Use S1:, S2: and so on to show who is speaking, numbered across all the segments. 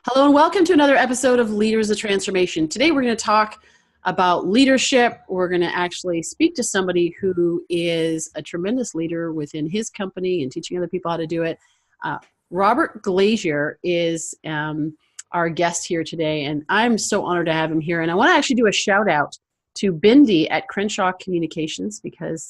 S1: Hello and welcome to another episode of Leaders of Transformation. Today we're going to talk about leadership. We're going to actually speak to somebody who is a tremendous leader within his company and teaching other people how to do it. Robert Glazer is our guest here today, and I'm so honored to have him here. And I want to actually do a shout out to Bindi at Crenshaw Communications because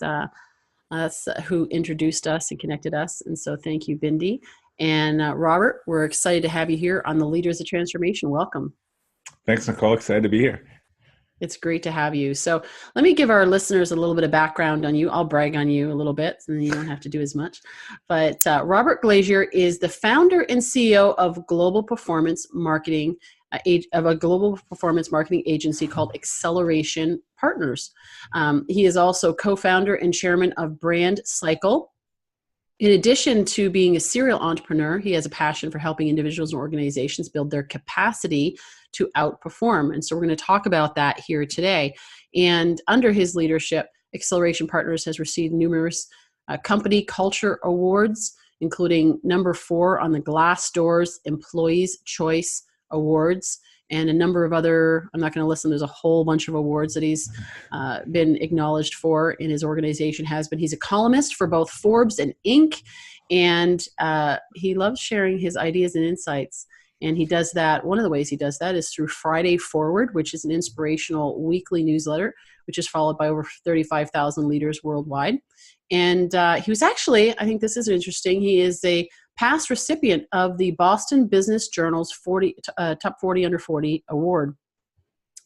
S1: that's who introduced us and connected us. And so thank you, Bindi. And Robert, we're excited to have you here on the Leaders of Transformation. Welcome.
S2: Thanks, Nicole. Excited to be here.
S1: It's great to have you. So let me give our listeners a little bit of background on you. I'll brag on you a little bit, and then you don't have to do as much. But Robert Glazer is the founder and CEO of global performance marketing of a global performance marketing agency called Acceleration Partners. He is also co-founder and chairman of BrandCycle. In addition to being a serial entrepreneur, he has a passion for helping individuals and organizations build their capacity to outperform. And so we're going to talk about that here today. And under his leadership, Acceleration Partners has received numerous company culture awards, including number 4 on the Glassdoor's Employees' Choice Awards, and a number of other, I'm not going to list them, there's a whole bunch of awards that he's been acknowledged for in his organization has been. He's a columnist for both Forbes and Inc., and he loves sharing his ideas and insights. And he does that, one of the ways he does that is through Friday Forward, which is an inspirational weekly newsletter, which is followed by over 35,000 leaders worldwide. And he was actually, I think this is interesting, he is a past recipient of the Boston Business Journal's Top 40 Under 40 Award.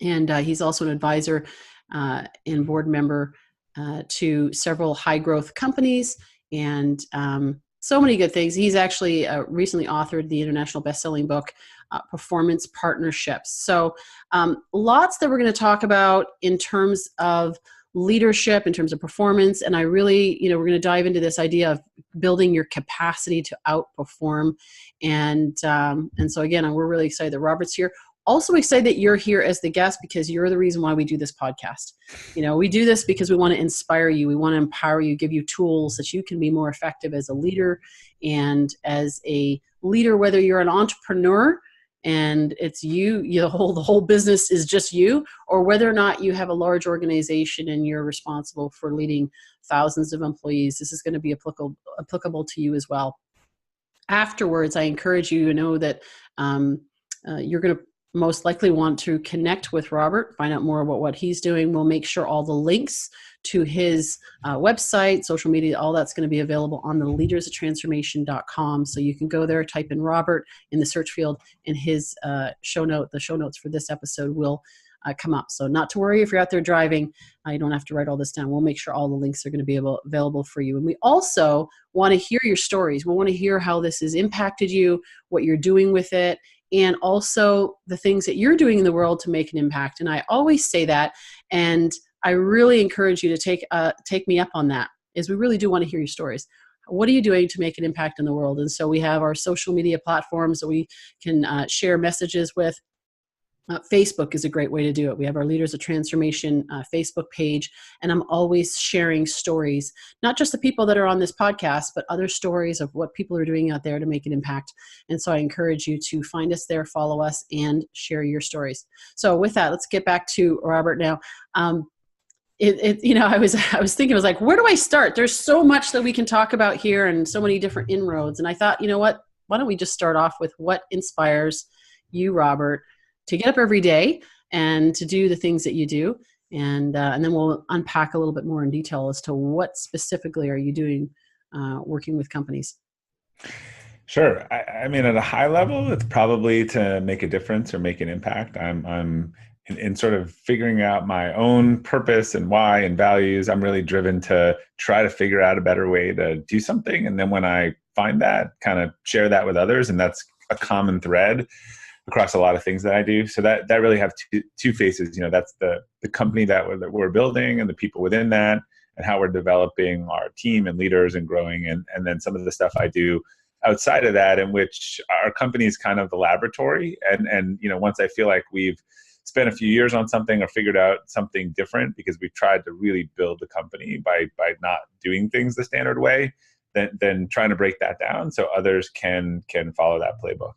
S1: And he's also an advisor and board member to several high growth companies and so many good things. He's actually recently authored the international best-selling book, Performance Partnerships. So lots that we're going to talk about in terms of leadership, in terms of performance. And I really, we're going to dive into this idea of building your capacity to outperform. And so again, we're really excited that Robert's here. Also excited that you're here as the guest because you're the reason why we do this podcast. We do this because we want to inspire you. We want to empower you, give you tools that you can be more effective as a leader. And as a leader, whether you're an entrepreneur and it's the whole business is just you, or whether or not you have a large organization and you're responsible for leading thousands of employees, this is going to be applicable to you as well. Afterwards, I encourage you to know that you're going to most likely want to connect with Robert, find out more about what he's doing. We'll make sure all the links to his website, social media, all that's going to be available on the leadersoftransformation.com. So you can go there, type in Robert in the search field, and his the show notes for this episode will come up. So not to worry if you're out there driving, you don't have to write all this down. We'll make sure all the links are going to be available for you. And we also want to hear your stories. We want to hear how this has impacted you, what you're doing with it, and also the things that you're doing in the world to make an impact. And I always say that, and I really encourage you to take me up on that, is we really do want to hear your stories. What are you doing to make an impact in the world? And so we have our social media platforms that we can share messages with. Facebook is a great way to do it. We have our Leaders of Transformation Facebook page, and I'm always sharing stories, not just the people that are on this podcast, but other stories of what people are doing out there to make an impact. And so I encourage you to find us there, follow us, and share your stories. So with that, let's get back to Robert now. I was thinking, I was like, where do I start? There's so much that we can talk about here and so many different inroads. And I thought, what? Why don't we just start off with what inspires you, Robert, to get up every day and to do the things that you do. And then we'll unpack a little bit more in detail as to what specifically are you doing working with companies.
S2: Sure. I mean, at a high level, it's probably to make a difference or make an impact. I'm in sort of figuring out my own purpose and why and values. I'm really driven to try to figure out a better way to do something. And then when I find that, kind of share that with others. And that's a common thread across a lot of things that I do. So that really have two faces. That's the company that we're building and the people within that and how we're developing our team and leaders and growing. And then some of the stuff I do outside of that, in which our company is kind of the laboratory. And once I feel like we've spent a few years on something or figured out something different because we've tried to really build the company by not doing things the standard way, then trying to break that down so others can follow that playbook.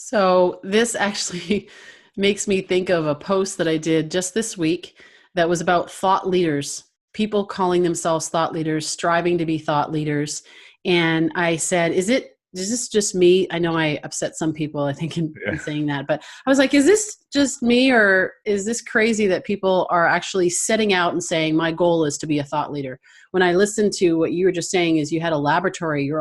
S1: So this actually makes me think of a post that I did just this week that was about thought leaders, people calling themselves thought leaders, striving to be thought leaders. And I said, is this just me? I know I upset some people, I think, in saying that, but I was like, is this just me, or is this crazy that people are actually setting out and saying, my goal is to be a thought leader? When I listened to what you were just saying, is you had a laboratory, your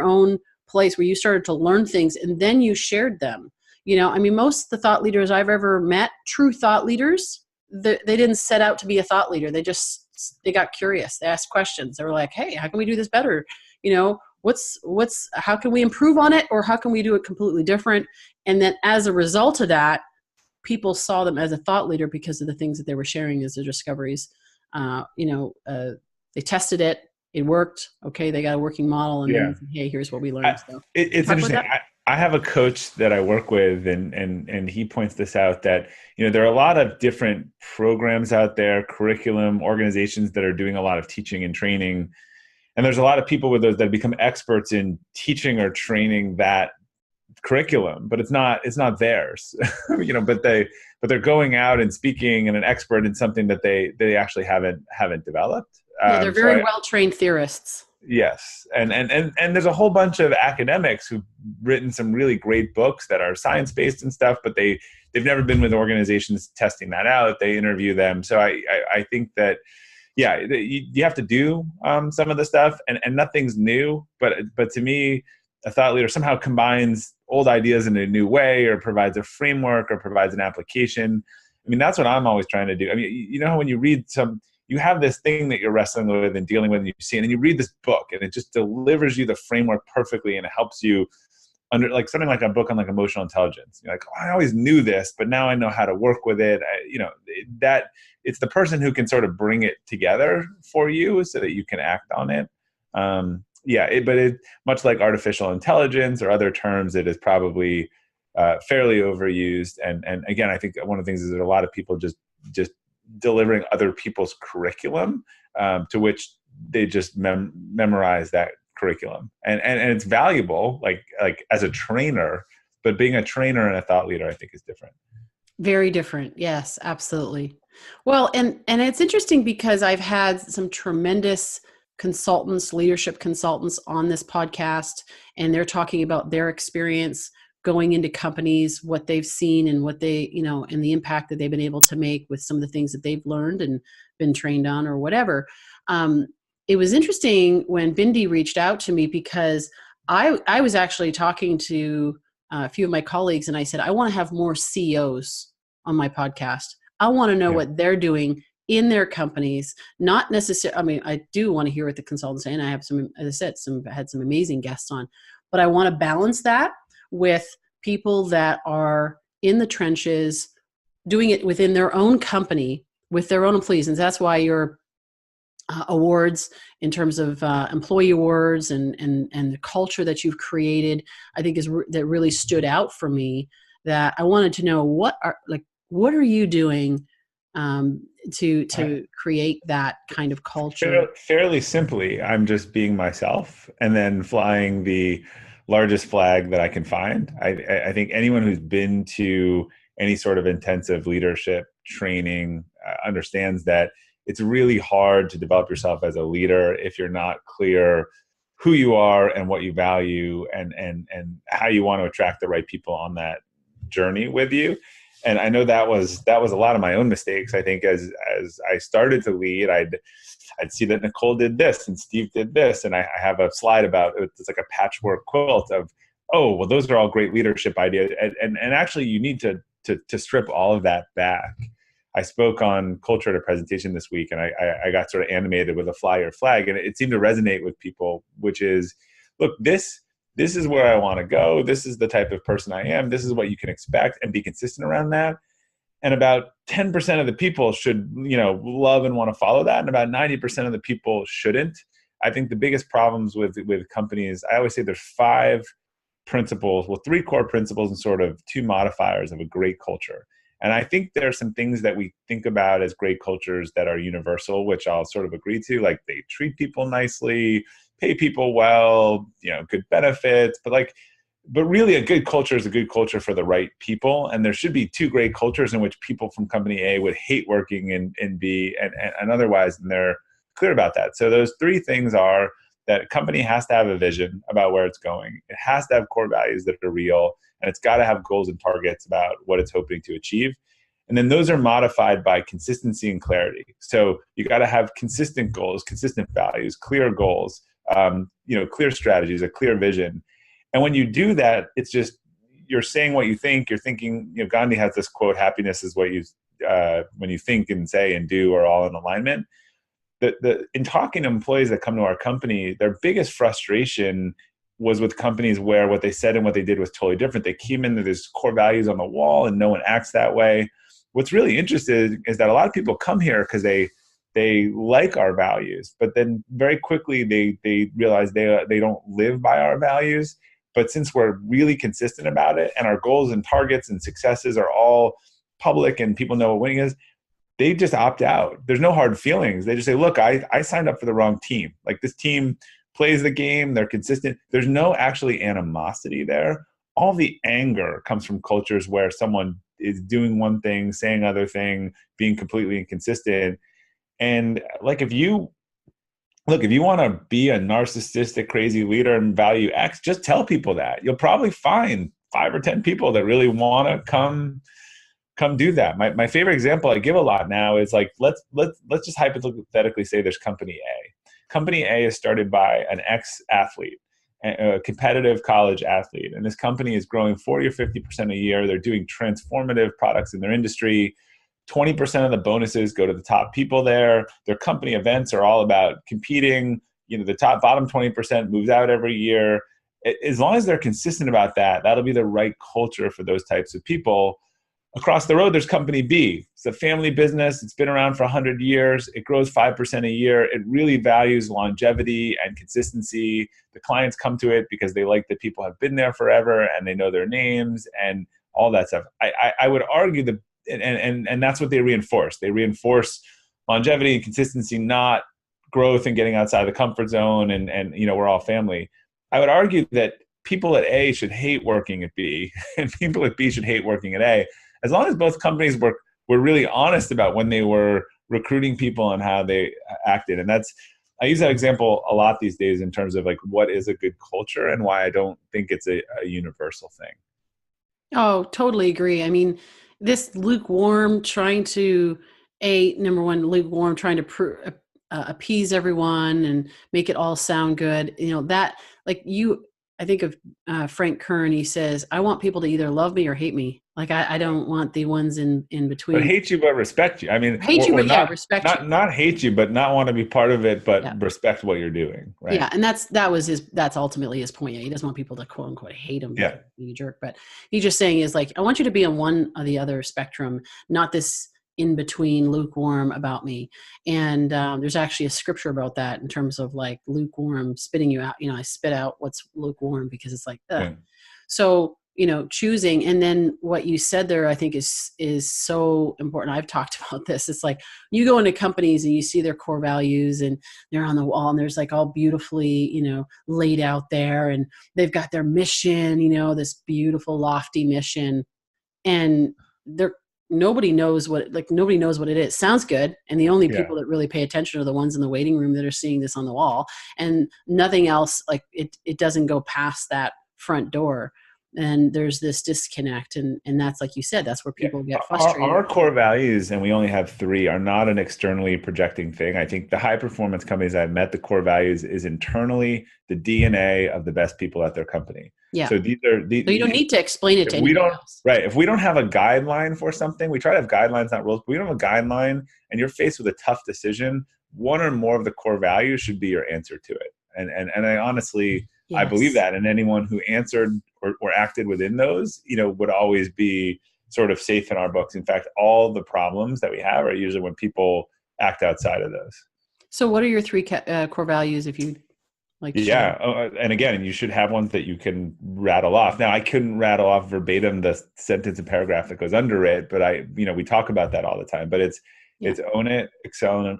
S1: own place where you started to learn things and then you shared them. I mean, most of the thought leaders I've ever met, true thought leaders, they didn't set out to be a thought leader. They got curious. They asked questions. They were like, hey, how can we do this better? How can we improve on it, or how can we do it completely different? And then as a result of that, people saw them as a thought leader because of the things that they were sharing as their discoveries. They tested it. It worked. Okay, they got a working model, and then, hey, here's what we learned. So
S2: it's interesting. I have a coach that I work with, and he points this out, that there are a lot of different programs out there, curriculum, organizations that are doing a lot of teaching and training, and there's a lot of people with those that become experts in teaching or training that curriculum, but it's not theirs. But they're going out and speaking and an expert in something that they actually haven't developed.
S1: Yeah, they're very well-trained theorists.
S2: Yes. And there's a whole bunch of academics who've written some really great books that are science-based and stuff, but they've never been with organizations testing that out. They interview them. So I think that, yeah, you have to do some of the stuff, and nothing's new. But to me, a thought leader somehow combines old ideas in a new way, or provides a framework, or provides an application. I mean, that's what I'm always trying to do. I mean, how when you read you have this thing that you're wrestling with and dealing with, and you see, and then you read this book, and it just delivers you the framework perfectly, and it helps you under, like something like a book on like emotional intelligence. You're like, oh, I always knew this, but now I know how to work with it. That it's the person who can sort of bring it together for you so that you can act on it. But it, much like artificial intelligence or other terms, it is probably fairly overused. And again, I think one of the things is that a lot of people just delivering other people's curriculum, to which they just memorize that curriculum, and it's valuable, like as a trainer, but being a trainer and a thought leader, I think, is different.
S1: Very different. Yes, absolutely. Well, and it's interesting because I've had some tremendous consultants, leadership consultants on this podcast, and they're talking about their experience going into companies, what they've seen, and what they, and the impact that they've been able to make with some of the things that they've learned and been trained on or whatever. It was interesting when Bindi reached out to me, because I was actually talking to a few of my colleagues, and I said, I want to have more CEOs on my podcast. I want to know what they're doing in their companies, not necessarily, I mean, I do want to hear what the consultants say, and I have some, as I said, had some amazing guests on, but I want to balance that with people that are in the trenches, doing it within their own company, with their own employees. And that's why your awards, in terms of employee awards and the culture that you've created, I think that really stood out for me, that I wanted to know what are you doing to create that kind of culture?
S2: Fairly simply, I'm just being myself, and then flying the largest flag that I can find. I think anyone who's been to any sort of intensive leadership training understands that it's really hard to develop yourself as a leader if you're not clear who you are and what you value, and how you want to attract the right people on that journey with you. And I know that was a lot of my own mistakes. I think as I started to lead, I'd see that Nicole did this and Steve did this, and I have a slide about it. It's like a patchwork quilt of, oh, well, those are all great leadership ideas, and actually you need to strip all of that back. I spoke on culture at a presentation this week, and I got sort of animated with a fly your flag, and it seemed to resonate with people, which is, look, this is where I want to go. This is the type of person I am. This is what you can expect, and be consistent around that. And about 10% of the people should, love and want to follow that. And about 90% of the people shouldn't. I think the biggest problems with companies, I always say there's 5 principles, 3 core principles and sort of 2 modifiers of a great culture. And I think there are some things that we think about as great cultures that are universal, which I'll sort of agree to, like they treat people nicely, pay people well, good benefits. But but really a good culture is a good culture for the right people. And there should be two great cultures in which people from company A would hate working in B and otherwise, and they're clear about that. So those three things are that a company has to have a vision about where it's going. It has to have core values that are real, and it's got to have goals and targets about what it's hoping to achieve. And then those are modified by consistency and clarity. So you got to have consistent goals, consistent values, clear goals, clear strategies, a clear vision. And when you do that, it's just, you're saying what you think. You're thinking, Gandhi has this quote, happiness is what you, when you think and say and do are all in alignment. In talking to employees that come to our company, their biggest frustration was with companies where what they said and what they did was totally different. They came in, there's core values on the wall and no one acts that way. What's really interesting is that a lot of people come here because they like our values, but then very quickly they realize they don't live by our values. But since we're really consistent about it and our goals and targets and successes are all public and people know what winning is, they just opt out. There's no hard feelings. They just say, look, I signed up for the wrong team. Like, this team plays the game, they're consistent. There's no actually animosity there. All the anger comes from cultures where someone is doing one thing, saying another thing, being completely inconsistent. And like, if you want to be a narcissistic, crazy leader and value X, just tell people that. You'll probably find 5 or 10 people that really want to come do that. My favorite example I give a lot now is like, let's just hypothetically say there's company A. Company A is started by an ex-athlete, a competitive college athlete. And this company is growing 40 or 50% a year. They're doing transformative products in their industry. 20% of the bonuses go to the top people there. Their company events are all about competing. The bottom 20% moves out every year. As long as they're consistent about that, that'll be the right culture for those types of people. Across the road, there's company B. It's a family business. It's been around for 100 years. It grows 5% a year. It really values longevity and consistency. The clients come to it because they like that people have been there forever and they know their names and all that stuff. I would argue that, and that's what they reinforce. They reinforce longevity and consistency, not growth and getting outside the comfort zone and we're all family. I would argue that people at A should hate working at B and people at B should hate working at A, as long as both companies were really honest about when they were recruiting people and how they acted. And I use that example a lot these days in terms of like, what is a good culture and why I don't think it's a universal thing.
S1: Oh, totally agree. I mean, this lukewarm trying to, lukewarm trying to appease everyone and make it all sound good. I think of Frank Kern. He says, I want people to either love me or hate me. Like, I don't want the ones in between.
S2: But hate you, but respect you. I mean,
S1: respect you.
S2: Not hate you, but not want to be part of it, but respect what you're doing. Right.
S1: Yeah. And that's ultimately his point. Yeah, he doesn't want people to quote unquote hate him.
S2: Yeah.
S1: Being a jerk. But he's just saying is like, I want you to be on one or the other spectrum, not this in between lukewarm about me. And there's actually a scripture about that in terms of like lukewarm spitting you out. I spit out what's lukewarm because it's like, ugh. Yeah. So, choosing. And then what you said there, I think is so important. I've talked about this. It's like you go into companies and you see their core values and they're on the wall and there's like all beautifully, laid out there and they've got their mission, this beautiful lofty mission, and nobody knows what it is. Sounds good. And the only people that really pay attention are the ones in the waiting room that are seeing this on the wall, and nothing else. Like it doesn't go past that front door. And there's this disconnect. And that's, like you said, that's where people get frustrated.
S2: Our core values, and we only have 3, are not an externally projecting thing. I think the high performance companies I've met, the core values is internally the DNA of the best people at their company.
S1: Yeah.
S2: So these are
S1: so you don't need to explain it to anyone else.
S2: Right. If we don't have a guideline for something, we try to have guidelines, not rules, but we don't have a guideline and you're faced with a tough decision, one or more of the core values should be your answer to it. And I honestly, yes. I believe that. And anyone who answered or acted within those, would always be sort of safe in our books. In fact, all the problems that we have are usually when people act outside of those.
S1: So what are your 3 core values if you like?
S2: Yeah. And again, you should have ones that you can rattle off. Now, I couldn't rattle off verbatim the sentence and paragraph that goes under it, but we talk about that all the time, but it's own it, excel,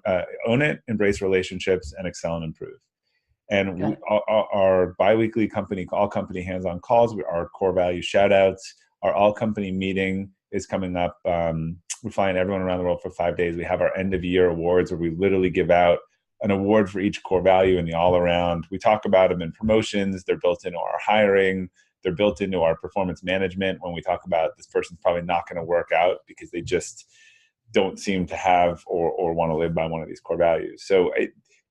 S2: own it, embrace relationships, and excel and improve. And
S1: Got it.
S2: our biweekly company, all company hands-on calls, our core value shout-outs, our all company meeting is coming up. We're flying everyone around the world for 5 days. We have our end of year awards where we literally give out an award for each core value in the all around. We talk about them in promotions. They're built into our hiring. They're built into our performance management when we talk about this person's probably not going to work out because they just don't seem to have or want to live by one of these core values. So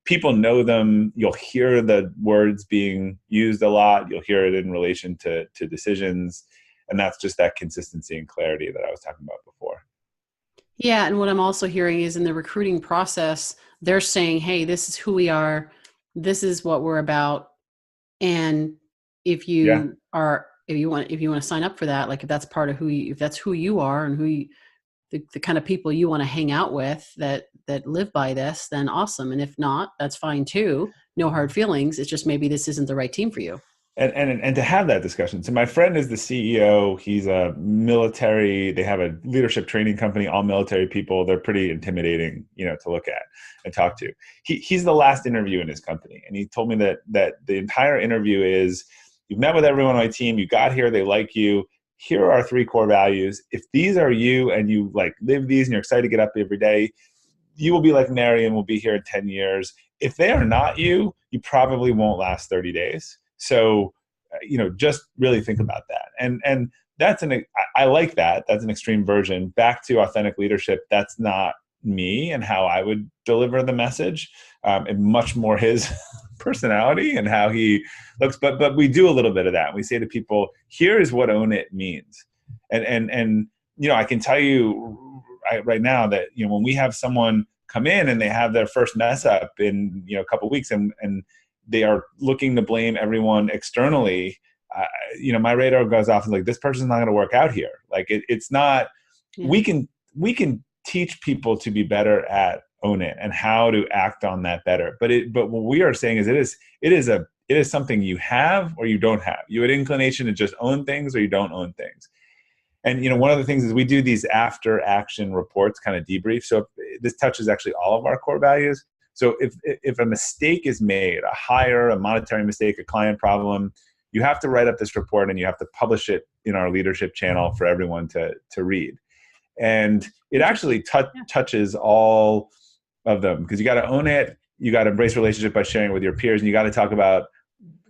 S2: people know them. You'll hear the words being used a lot. You'll hear it in relation to decisions. And that's just that consistency and clarity that I was talking about before.
S1: Yeah. And what I'm also hearing is in the recruiting process, they're saying, hey, this is who we are. This is what we're about. And if
S2: Yeah.
S1: you are, if you want to sign up for that, like if that's part of if that's who you are and the kind of people you want to hang out with that live by this, then awesome. And if not, that's fine too. No hard feelings. It's just maybe this isn't the right team for you.
S2: And to have that discussion. So my friend is the CEO. He's a military. They have a leadership training company, all military people. They're pretty intimidating, to look at and talk to. He's the last interview in his company. And he told me that the entire interview is, you've met with everyone on my team. You got here. They like you. Here are our 3 core values. If these are you and you like live these and you're excited to get up every day, you will be like Mary and will be here in 10 years. If they are not you, you probably won't last 30 days. So, just really think about that. And that's I like that. That's an extreme version. Back to authentic leadership. That's not me and how I would deliver the message. And much more his personality and how he looks. But we do a little bit of that. We say to people, here is what own it means. And I can tell you right now that, when we have someone come in and they have their first mess up in, a couple of weeks and they are looking to blame everyone externally, my radar goes off and like, this person's not going to work out here. Like it's not,
S1: Yeah.
S2: we can teach people to be better at own it and how to act on that better. But what we are saying is it is something you have or you don't have. You have an inclination to just own things or you don't own things. And, one of the things is we do these after action reports, kind of debrief. So this touches actually all of our core values. So if a mistake is made, a hire, a monetary mistake, a client problem, you have to write up this report and you have to publish it in our leadership channel for everyone to read. And it actually touches all of them because you got to own it. You got to embrace relationship by sharing it with your peers, and you got to talk about,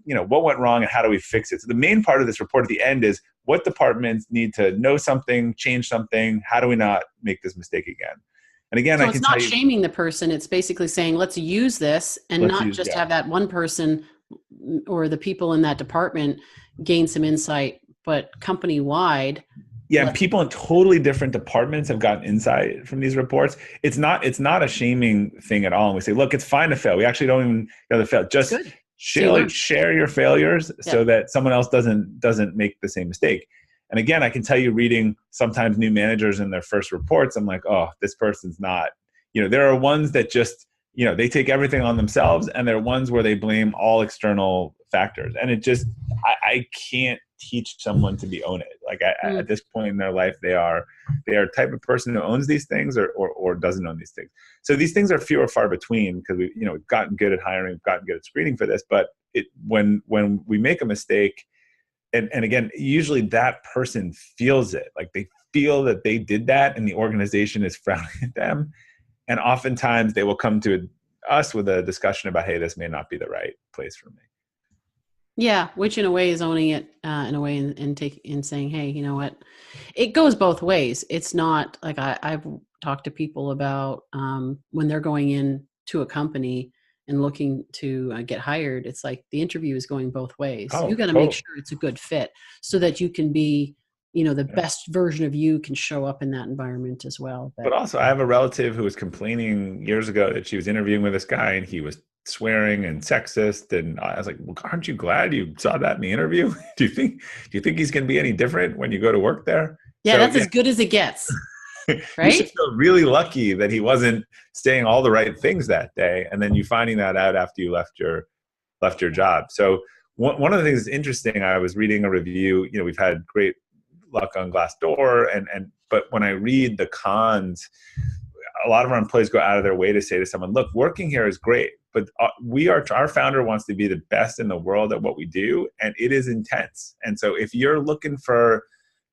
S2: what went wrong and how do we fix it. So the main part of this report at the end is what departments need to know something, change something. How do we not make this mistake again? And again,
S1: so
S2: I can
S1: it's not shaming the person. It's basically saying, let's use this and not just have that one person or the people in that department gain some insight, but company wide.
S2: Yeah, and people in totally different departments have gotten insight from these reports. It's not a shaming thing at all. And we say, look, it's fine to fail. We actually don't even go to fail. Just share your failures so that someone else doesn't make the same mistake. And again, I can tell you, reading sometimes new managers in their first reports, I'm like, oh, this person's not, there are ones that just, they take everything on themselves, and there are ones where they blame all external factors. And it just, I can't teach someone to be own it. Like at this point in their life, they are a type of person who owns these things or doesn't own these things. So these things are few or far between because we've gotten good at hiring, we've gotten good at screening for this. But when we make a mistake, and again, usually that person feels it. Like they feel that they did that and the organization is frowning at them. And oftentimes they will come to us with a discussion about, hey, this may not be the right place for me.
S1: Yeah, which in a way is owning it in a way and saying, hey, you know what? It goes both ways. It's not like I've talked to people about when they're going in to a company and looking to get hired. It's like the interview is going both ways. You got to make sure it's a good fit so that you can be, the best version of you can show up in that environment as well.
S2: But also, I have a relative who was complaining years ago that she was interviewing with this guy and he was swearing and sexist, and I was like, well, aren't you glad you saw that in the interview? Do you think he's going to be any different when you go to work there?
S1: Yeah, that's as good as it gets. Right?
S2: You should feel really lucky that he wasn't saying all the right things that day, and then you finding that out after you left your job. So one of the things that's interesting, I was reading a review. We've had great luck on Glassdoor, but when I read the cons, a lot of our employees go out of their way to say to someone, look, working here is great, but our founder wants to be the best in the world at what we do, and it is intense. And so if you're looking for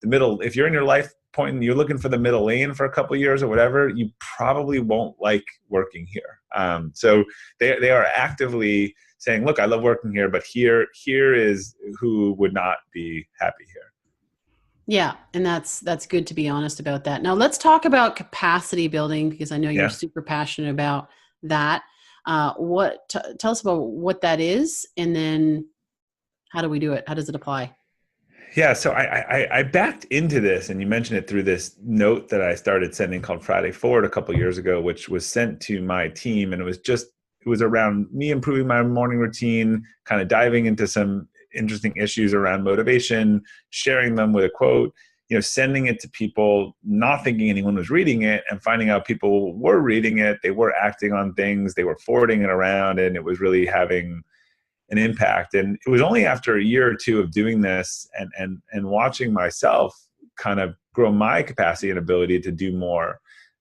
S2: if you're in your life point and you're looking for the middle lane for a couple of years or whatever, you probably won't like working here. So they are actively saying, look, I love working here, but here is who would not be happy here.
S1: Yeah, and that's good to be honest about that. Now let's talk about capacity building, because I know you're super passionate about that. Tell us about what that is, and then how do we do it? How does it apply?
S2: Yeah, so I backed into this, and you mentioned it through this note that I started sending called Friday Forward a couple of years ago, which was sent to my team, and it was around me improving my morning routine, kind of diving into some interesting issues around motivation, sharing them with a quote, sending it to people, not thinking anyone was reading it, and finding out people were reading it, they were acting on things, they were forwarding it around, and it was really having an impact. And it was only after a year or two of doing this and watching myself kind of grow my capacity and ability to do more,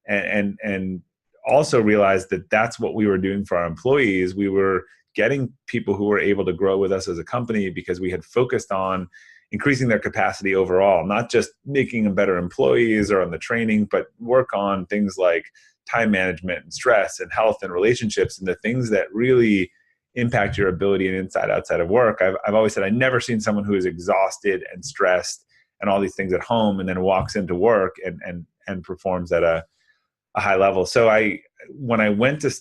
S2: and also realized that that's what we were doing for our employees. We were getting people who were able to grow with us as a company because we had focused on increasing their capacity overall, not just making them better employees or on the training, but work on things like time management and stress and health and relationships, and the things that really impact your ability and outside of work. I've always said, I've never seen someone who is exhausted and stressed and all these things at home and then walks into work and performs at a high level. So when I went to,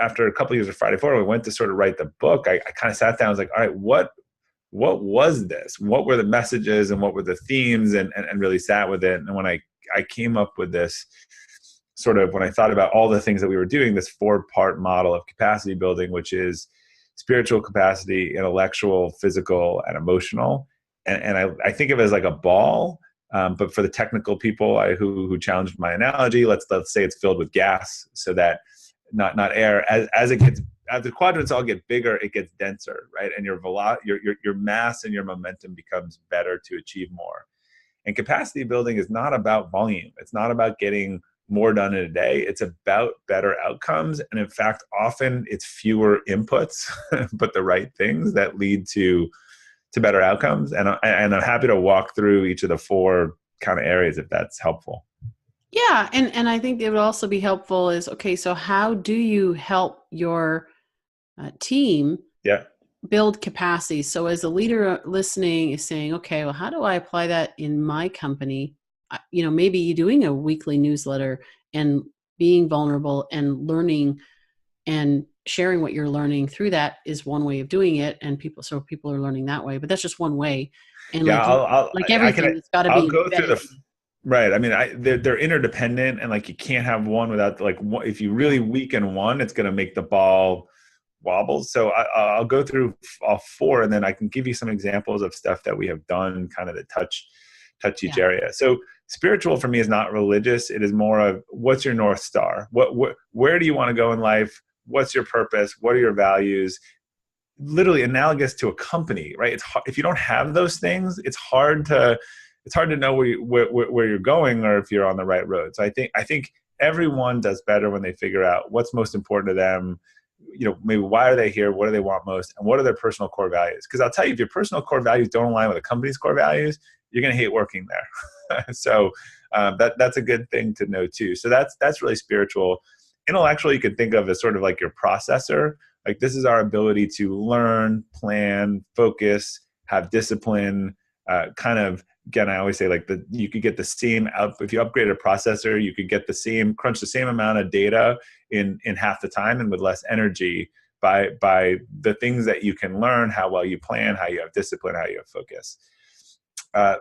S2: after a couple of years of Friday Forward, we went to sort of write the book, I kind of sat down, I was like, all right, what was this? What were the messages and what were the themes, and really sat with it. And when I came up with this sort of, when I thought about all the things that we were doing, this 4-part model of capacity building, which is spiritual capacity, intellectual, physical, and emotional. And I think of it as like a ball, but for the technical people who challenged my analogy, let's say it's filled with gas, so that not air. As the quadrants all get bigger, it gets denser, right? And your mass and your momentum becomes better to achieve more. And capacity building is not about volume. It's not about getting more done in a day. It's about better outcomes. And in fact, often it's fewer inputs, but the right things that lead to better outcomes. And I'm happy to walk through each of the 4 kind of areas if that's helpful.
S1: Yeah. And I think it would also be helpful is, okay, so how do you help your team build capacity? So as a leader listening is saying, okay, well, how do I apply that in my company? Maybe doing a weekly newsletter and being vulnerable and learning and sharing what you're learning through that is one way of doing it. And people are learning that way, but that's just one way. And everything, it's got to be
S2: go
S1: embedded.
S2: through right. I mean, they're interdependent, and like you can't have one without if you really weaken one, it's going to make the ball wobble. So I'll go through all 4, and then I can give you some examples of stuff that we have done kind of to touch each area. So spiritual for me is not religious. It is more of, what's your North Star? Where do you want to go in life? What's your purpose? What are your values? Literally analogous to a company, right? It's hard, if you don't have those things, it's hard to know where you're going or if you're on the right road. So I think everyone does better when they figure out what's most important to them. Maybe why are they here? What do they want most? And what are their personal core values? Because I'll tell you, if your personal core values don't align with a company's core values, you're going to hate working there. So that's a good thing to know too. So that's really spiritual. Intellectual, you could think of as sort of like your processor. Like, this is our ability to learn, plan, focus, have discipline, kind of, again, I always say you could get the same output. If you upgrade a processor, you could get crunch the same amount of data in half the time and with less energy by the things that you can learn, how well you plan, how you have discipline, how you have focus.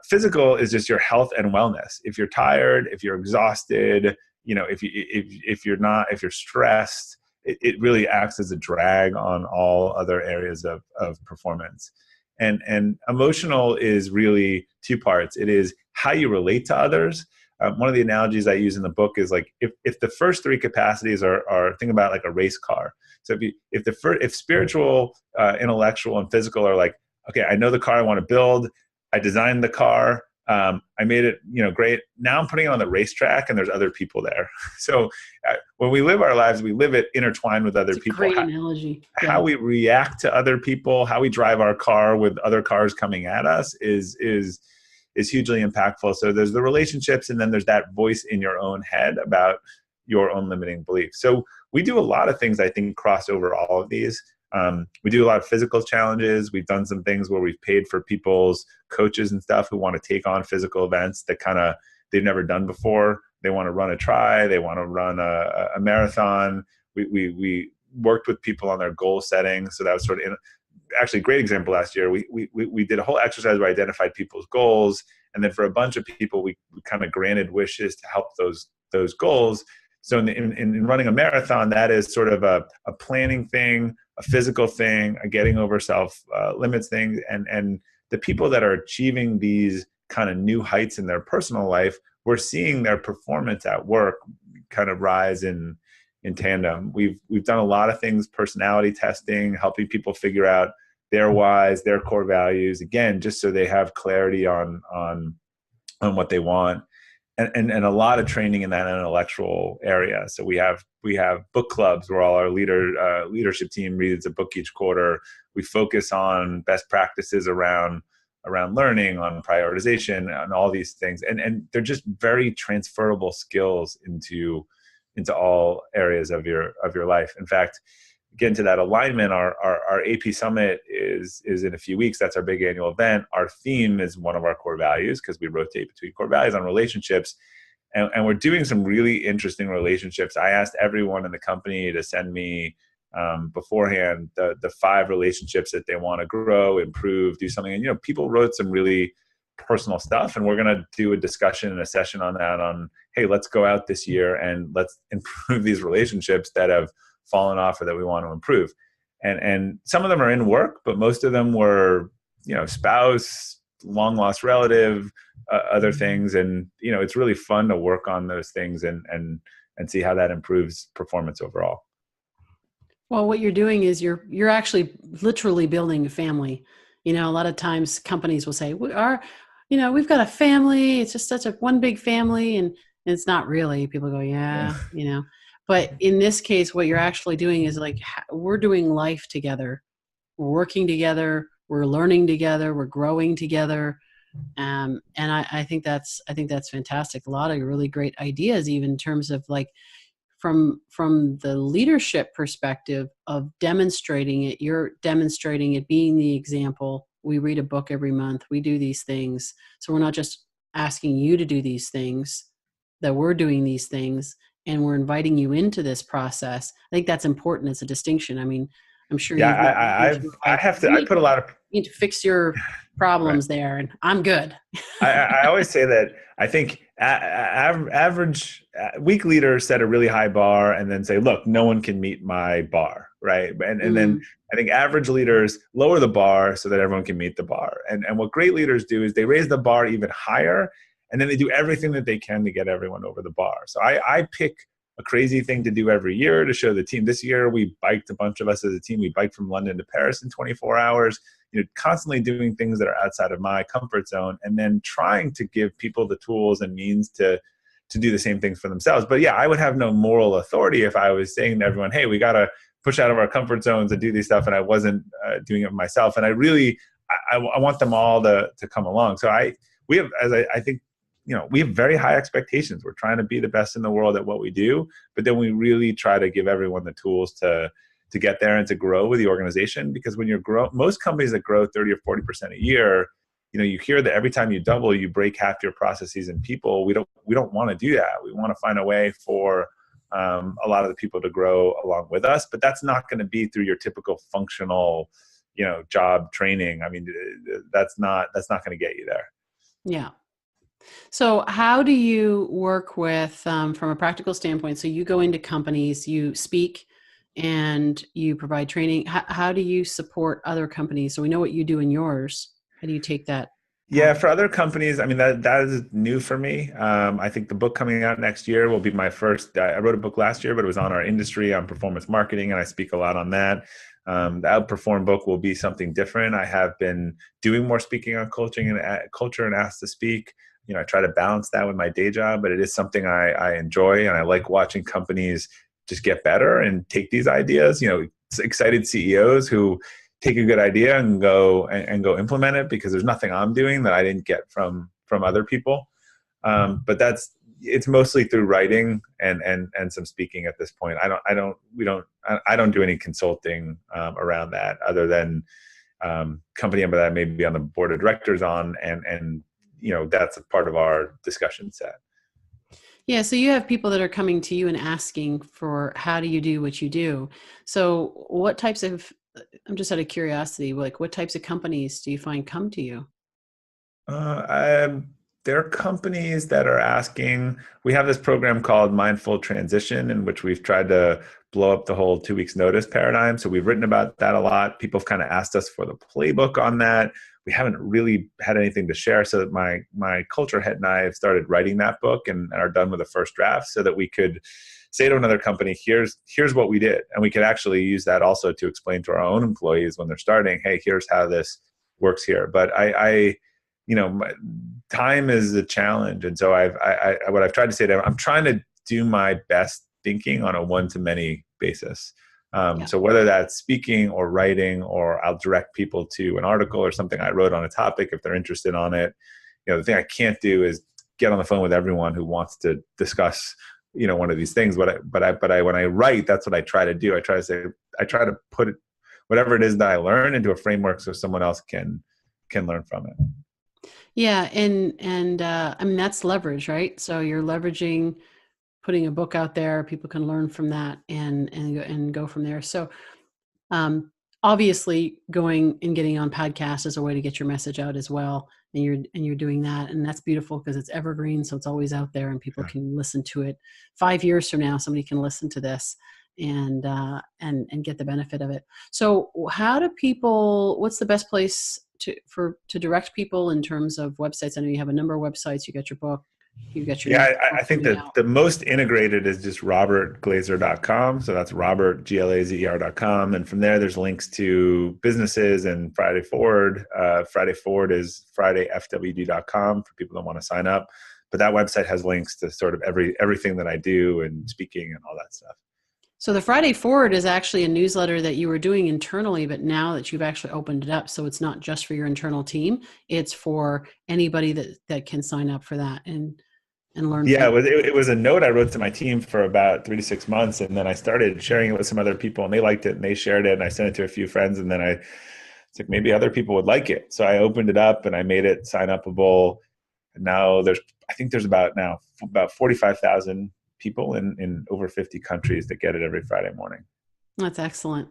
S2: Physical is just your health and wellness. If you're tired, if you're exhausted, if you're stressed, it really acts as a drag on all other areas of performance. And emotional is really 2 parts. It is how you relate to others. One of the analogies I use in the book is like, if the first 3 capacities are think about like a race car. So if spiritual, intellectual, and physical are like, okay, I know the car I want to build, I designed the car, I made it, great. Now I'm putting it on the racetrack and there's other people there. So when we live our lives, we live it intertwined with other
S1: It's a
S2: people.
S1: great analogy. Yeah.
S2: How we react to other people, how we drive our car with other cars coming at us is hugely impactful. So there's the relationships, and then there's that voice in your own head about your own limiting beliefs. So we do a lot of things, I think, cross over all of these. We do a lot of physical challenges. We've done some things where we've paid for people's coaches and stuff who want to take on physical events that they've never done before. They want to run a tri, they want to run a marathon. We worked with people on their goal setting. So that was sort of actually a great example last year. We did a whole exercise where we identified people's goals. And then for a bunch of people, we kind of granted wishes to help those goals. So in running a marathon, that is sort of a planning thing, a physical thing, a getting over self limits thing. And the people that are achieving these kind of new heights in their personal life, we're seeing their performance at work kind of rise in tandem. We've done a lot of things, personality testing, helping people figure out their whys, their core values, again, just so they have clarity on what they want. And a lot of training in that intellectual area. So we have book clubs where all our leadership team reads a book each quarter. We focus on best practices around learning, on prioritization, on all these things. And they're just very transferable skills into all areas of your life. In fact, get into that alignment, our AP Summit is in a few weeks. That's our big annual event. Our theme is one of our core values, because we rotate between core values on relationships. And we're doing some really interesting relationships. I asked everyone in the company to send me beforehand the 5 relationships that they want to grow, improve, do something. And, people wrote some really personal stuff, and we're going to do a discussion and a session on that hey, let's go out this year and let's improve these relationships that have fallen off or that we want to improve. And some of them are in work, but most of them were, spouse, long lost relative, other things. And, it's really fun to work on those things and see how that improves performance overall.
S1: Well, what you're doing is you're actually literally building a family. A lot of times companies will say, we've got a family. It's just such a one big family. And it's not really. People go, yeah. But in this case, what you're actually doing is like, we're doing life together. We're working together. We're learning together. We're growing together. And I think that's fantastic. A lot of really great ideas, even in terms of like, from the leadership perspective of demonstrating it. You're demonstrating it, being the example. We read a book every month. We do these things. So we're not just asking you to do these things, that we're doing these things, and we're inviting you into this process. I think that's important as a distinction. I mean, I'm sure
S2: I put a lot of,
S1: you need to fix your problems there, and I'm good.
S2: I always say that I think average weak leaders set a really high bar and then say, look, no one can meet my bar, right? And then I think average leaders lower the bar so that everyone can meet the bar. And what great leaders do is they raise the bar even higher, and then they do everything that they can to get everyone over the bar. So I pick a crazy thing to do every year to show the team. This year, we biked, a bunch of us as a team. We biked from London to Paris in 24 hours, constantly doing things that are outside of my comfort zone, and then trying to give people the tools and means to do the same things for themselves. But yeah, I would have no moral authority if I was saying to everyone, hey, we got to push out of our comfort zones and do these stuff, and I wasn't doing it myself. And I want them all to come along. So we have very high expectations. We're trying to be the best in the world at what we do, but then we really try to give everyone the tools to get there and to grow with the organization. Because when most companies that grow 30 or 40% a year, you hear that every time you double, you break half your processes and people. We don't want to do that. We want to find a way for a lot of the people to grow along with us, but that's not going to be through your typical functional, job training. I mean, that's not going to get you there.
S1: Yeah. So how do you work with, from a practical standpoint? So you go into companies, you speak, and you provide training. How do you support other companies? So we know what you do in yours. How do you take that?
S2: Yeah, for other companies, I mean, that is new for me. I think the book coming out next year will be my first. I wrote a book last year, but it was on our industry, on performance marketing, and I speak a lot on that. The Outperform book will be something different. I have been doing more speaking on culture and Ask to Speak. I try to balance that with my day job, but it is something I enjoy, and I like watching companies just get better and take these ideas. Excited CEOs who take a good idea and go implement it, because there's nothing I'm doing that I didn't get from other people. But it's mostly through writing and some speaking at this point. I don't do any consulting around that, other than company that I may be on the board of directors on, and that's a part of our discussion set.
S1: Yeah, so you have people that are coming to you and asking for, how do you do what you do? So what types of, I'm just out of curiosity, like what types of companies do you find come to you?
S2: There are companies that are asking. We have this program called Mindful Transition, in which we've tried to blow up the whole 2 weeks notice paradigm. So we've written about that a lot. People have kind of asked us for the playbook on that. We haven't really had anything to share. So that my culture head and I have started writing that book and are done with the first draft, so that we could say to another company, here's what we did. And we could actually use that also to explain to our own employees when they're starting, hey, here's how this works here. But time is a challenge. And so what I've tried to say to them, I'm trying to do my best thinking on a one-to-many basis. So whether that's speaking or writing, or I'll direct people to an article or something I wrote on a topic if they're interested on it. The thing I can't do is get on the phone with everyone who wants to discuss, one of these things. But when I write, that's what I try to do. I try to put whatever it is that I learn into a framework so someone else can learn from it.
S1: Yeah. And I mean, that's leverage, right? So you're leveraging, putting a book out there, people can learn from that and go from there. So obviously going and getting on podcasts is a way to get your message out as well. And you're doing that, and that's beautiful because it's evergreen. So it's always out there and people can listen to it. 5 years from now, somebody can listen to this and get the benefit of it. So what's the best place to direct people in terms of websites? I know you have a number of websites, you got your book, you got your
S2: I think that the most integrated is just robertglazer.com. So that's Robert, Glazer.com. And from there, there's links to businesses and Friday Forward. Friday Forward is fridayfwd.com for people that want to sign up. But that website has links to sort of everything that I do and speaking and all that stuff.
S1: So the Friday Forward is actually a newsletter that you were doing internally, but now that you've actually opened it up, so it's not just for your internal team, it's for anybody that can sign up for that and learn.
S2: Yeah, it was a note I wrote to my team for about 3 to 6 months, and then I started sharing it with some other people, and they liked it, and they shared it, and I sent it to a few friends, and then it's like maybe other people would like it. So I opened it up and I made it sign upable. And now I think there's about 45,000 people in over 50 countries that get it every Friday morning.
S1: That's excellent.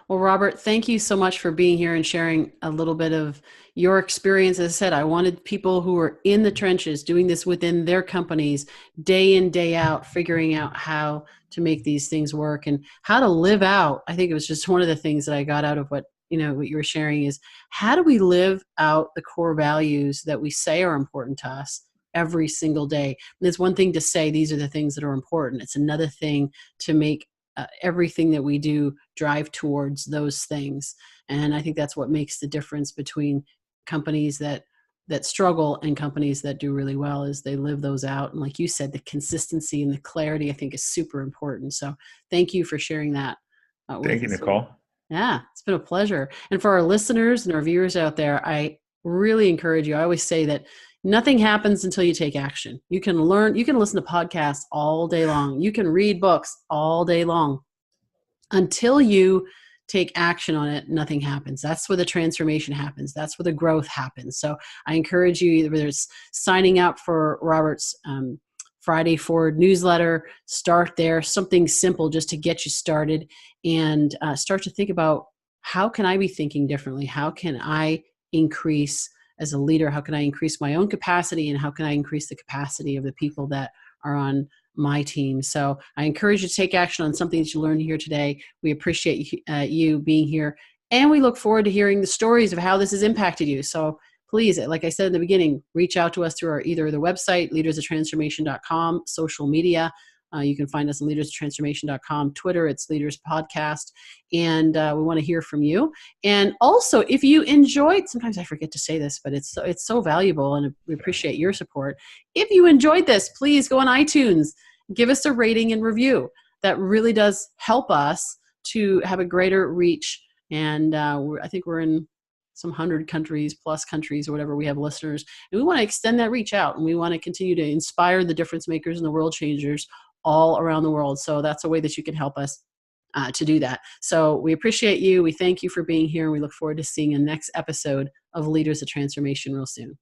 S1: Well, Robert, thank you so much for being here and sharing a little bit of your experience. As I said, I wanted people who are in the trenches doing this within their companies, day in, day out, figuring out how to make these things work and how to live out. I think it was just one of the things that I got out of what you were sharing is, how do we live out the core values that we say are important to us every single day? And it's one thing to say these are the things that are important. It's another thing to make everything that we do drive towards those things. And I think that's what makes the difference between companies that struggle and companies that do really well, is they live those out. And like you said, the consistency and the clarity, I think, is super important. So thank you for sharing that.
S2: Thank you, Nicole.
S1: Yeah, it's been a pleasure. And for our listeners and our viewers out there, I really encourage you. I always say that nothing happens until you take action. You can listen to podcasts all day long. You can read books all day long. Until you take action on it, nothing happens. That's where the transformation happens. That's where the growth happens. So I encourage you, whether it's signing up for Robert's Friday Forward newsletter, start there, something simple just to get you started, and start to think about, how can I be thinking differently? How can I increase as a leader? How can I increase my own capacity, and how can I increase the capacity of the people that are on my team? So I encourage you to take action on something that you learned here today. We appreciate you being here, and we look forward to hearing the stories of how this has impacted you. So please, like I said in the beginning, reach out to us through either the website, leadersoftransformation.com, social media. You can find us on leaderstransformation.com. Twitter, it's Leaders Podcast. And we want to hear from you. And also, if you enjoyed, sometimes I forget to say this, but it's so valuable, and we appreciate your support. If you enjoyed this, please go on iTunes, give us a rating and review. That really does help us to have a greater reach. And I think we're in some 100 countries plus countries or whatever we have listeners. And we want to extend that reach out, and we want to continue to inspire the difference makers and the world changers all around the world. So that's a way that you can help us to do that. So we appreciate you. We thank you for being here. We look forward to seeing the next episode of Leaders of Transformation real soon.